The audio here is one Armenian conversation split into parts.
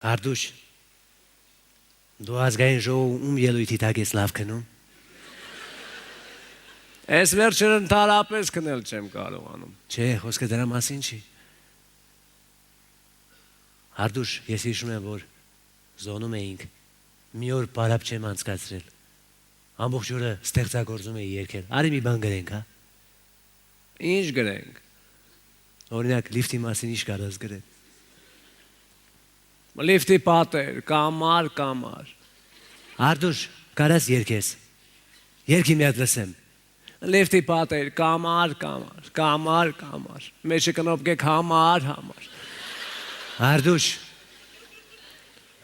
Արդուշ, դու ազգային ժողովում ելույթի տակ ես լավ քնում։ Այս վերջերն ընդհանրապես քնել չեմ կարողանում։ Չէ, խոսքը դրա մասին չի։ Արդուշ, ես հիշում եմ, որ զոնում էինք, մի օր պարապ չեմ անցկացրել։ Ամբողջ օրը ստեղծագործում էի երգել։ Արի մի բան գրենք, հա։ Ինչ գրենք։ Օրինակ, լիֆտի մասին ինչ կարաս գրել։ Լիֆտի պատեր, կամար։ Արդուշ, կարաս երգես։ Երգի մի հատ լսեմ։ Լիֆտի պատեր, կամար։ Մեջը կնոպկեք համար։ Արդուշ,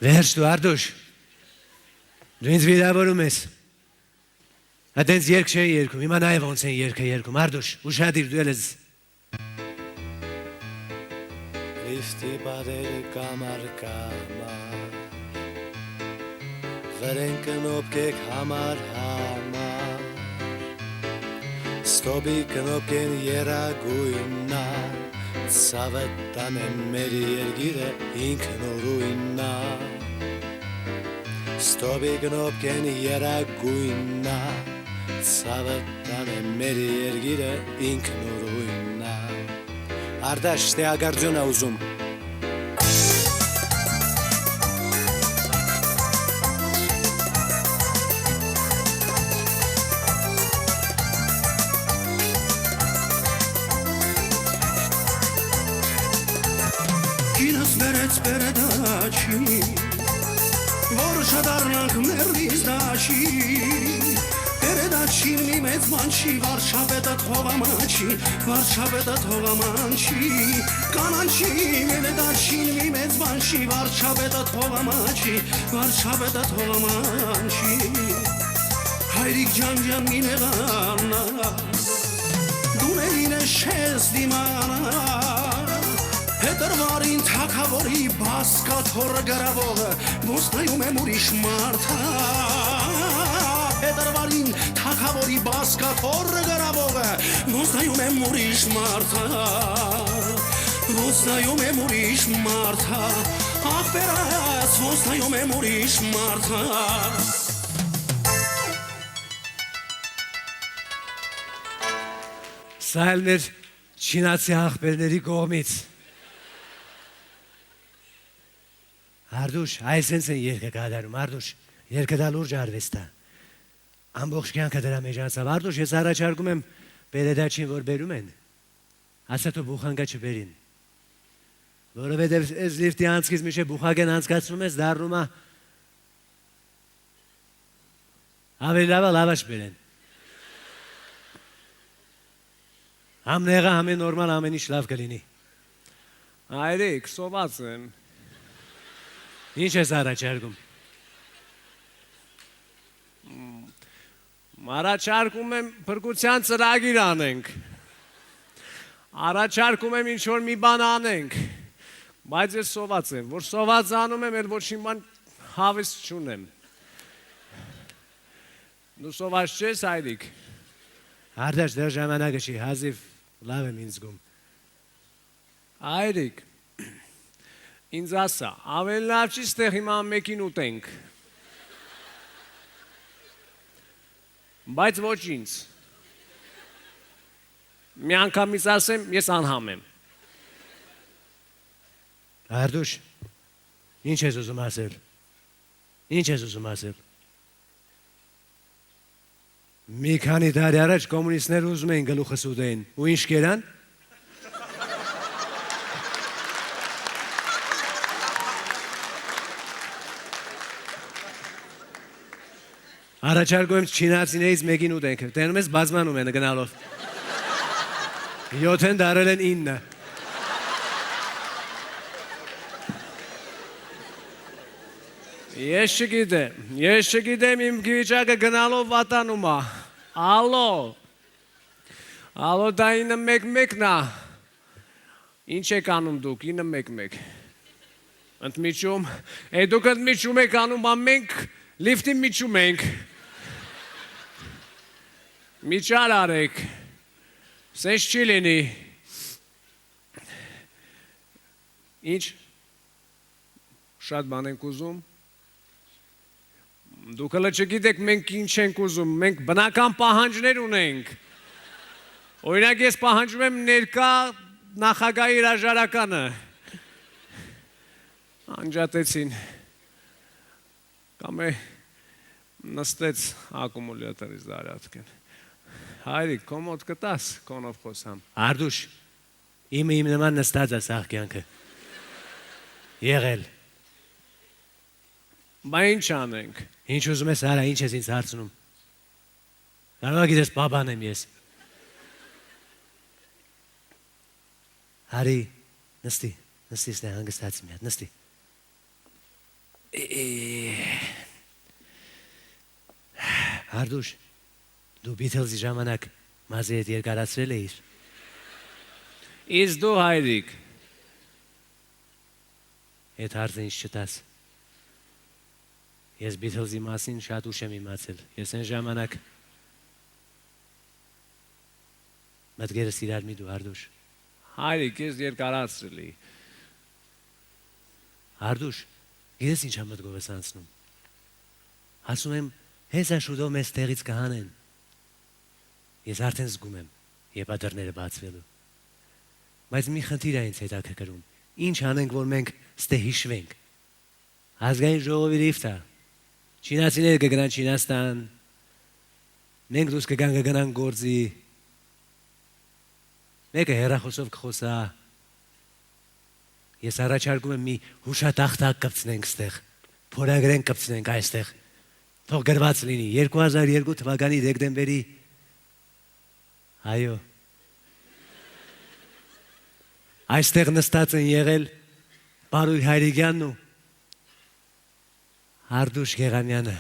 վերջ դու, Արդուշ, դու ինձ վիրավորում ես։ Հատենց երգ չէի երգում, հիմա նաև ոնց են երգը երգում, Արդուշ, ուշադիր դու էլ ես։ Լիֆտի պատեր, կամար, վրեն կնոպկեք համար։ Ստոպի կնոպկեն երագույննա, ցավը տանեմ մեր երգիրը ինքնորույննա։ Ստոպի կնոպկեն երագույննա, ցավը տանեմ մեր երգիրը ինքնորույննա։ Արդաշ ստեագարձյուն է ուզում։ Կինս վերեց պերեդաչի, որ շադարնանք մերդից դաշի, պերեդաչին մի մեծ մանչի, վարշապետը թողամանչի, կանանչի մերեդաչին մի մեծ մանչի, վարշապետը թողամանչի, հայրիկ ջան մի նեղանա, դուներին է շես դիմանա, Հետրվարին թակավորի բասկաթորը գրավողը ոնց նայում եմ ուրիշ մարդա Հետրվարին թակավորի բասկաթորը գրավողը ոնց նայում եմ ուրիշ մարդա Ախպերած ոնց նայում եմ ուրիշ մարդա Սա էլ մեր չինացի ախպերների կողմից Արդուշ, այս հենց են երգը կատարում, Արդուշ, երգը դա լուրջ արվեստ է, ամբողջ կյանքը դրա մեջ անցավ, Արդուշ, ես առաջարկում եմ պերեդաչին, որ բերում են, ասա թո բուխանգա չբերին, որովհետև այս լիֆտի անցքից միշտ բուխագեն անցկացնում ես, դառնում է, ավելի լավը չբերեն, համ նեղա, համ նորմալ, ամեն ինչ լավ կլինի, Այրիկ, սոված եմ, Ինչ ես առաջարկում։ Առաջարկում եմ փրկության ծրագիր անենք։ Առաջարկում եմ ինչ-որ մի բան անենք։ Բայց ես սոված եմ, որ սոված անում եմ, էլ ոչինչ բան հավես չունեմ։ Դու սոված չես, Այրիկ։ Արդաշ, դրա ժամանակը չի, հազիվ լավ եմ ինձ զգում։ Այրիկ, Ինձ ասա, ավելի լավ չի ստեղ հիմա մեկին ուտենք, բայց ոչ ինձ, մի անգամից ասեմ, ես անհամ եմ։ Արդուշ, ինչ ես ուզում ասել։ Մի քանի տարի առաջ կոմունիստներ ուզում էին գլուխս ուտեին, ու ինչ կերան։ Առաջարկում եմ չինացիներից մեկին ուտենք, տենում ես բազմանում են գնալով, 7 դարել են 9 Ես չգիտեմ իմ գիճակը գնալով վատանում է, ալո դա 911-ն է, ինչ եք անում դուք, 911, ընդմիջում, դուք ընդմիջում եք անում, մենք լիֆտի միջում ենք, միջար արեք, սենց չի լինի, ինչ, շատ բան ենք ուզում։ Դուք հələ չգիտեք մենք ինչ ենք ուզում, մենք բնական պահանջներ ունենք։ Օրինակ ես պահանջում եմ ներկա նախագահի հրաժարականը։ Անջատեցին։ Կամ նստեց ակումուլյատորից դարածքեն։ Հայրիկ, քո մոտ կտաս, քոնով խոսամ։ Արդուշ, իմ նման նստած է սաղ կյանքը։ Եղել։ Բա ինչ անենք։ Ինչ ուզում ես արա, ինչ ես ինձ հարցնում։ Կարող գիտես բաբան եմ ես։ Հարի, նստի ստե հանգստացի մի հատ, նստի։ Արդուշ, դու Beatles-ի ժամանակ մազի հետ երկարացրել էիր։ Իսկ դու հայրիկ։ Այդ հարցը ինձ չտաս։ Ես Beatles-ի մասին շատ ուշ եմ իմացել։ Ես այն ժամանակ մտքերս իրար մի դու Արդուշ։ Հայրիկ, ես երկարացրել էի։ Արդուշ, գիտես ինչ մտքով ես անցնում։ Ասում եմ, հեսա շուտով մեզ տեղից կհանեն։ Ես արդեն զգում եմ, երբ դռները բացվելու։ Բայց մի խնդիր է ինձ հետաքրքրում։ Ինչ անենք, որ մենք ստե հիշվենք։ Ազգային ժողովի ռիֆտա։ Չինացիները կգնան Չինաստան։ Մենք դուս կգնան գործի։ Մեկը հեռախոսով կխոսա։ Ես առաջարկում եմ մի հուշատախտակ կպցնենք ստեղ։ Փորագրենք կպցնենք այստեղ։ Թող գրված լինի 2002 թվականի դեկտեմբերի այո այստեղ նստած են եղել Պարույր Հայրիկյանն ու Արդուշ Գեղամյանը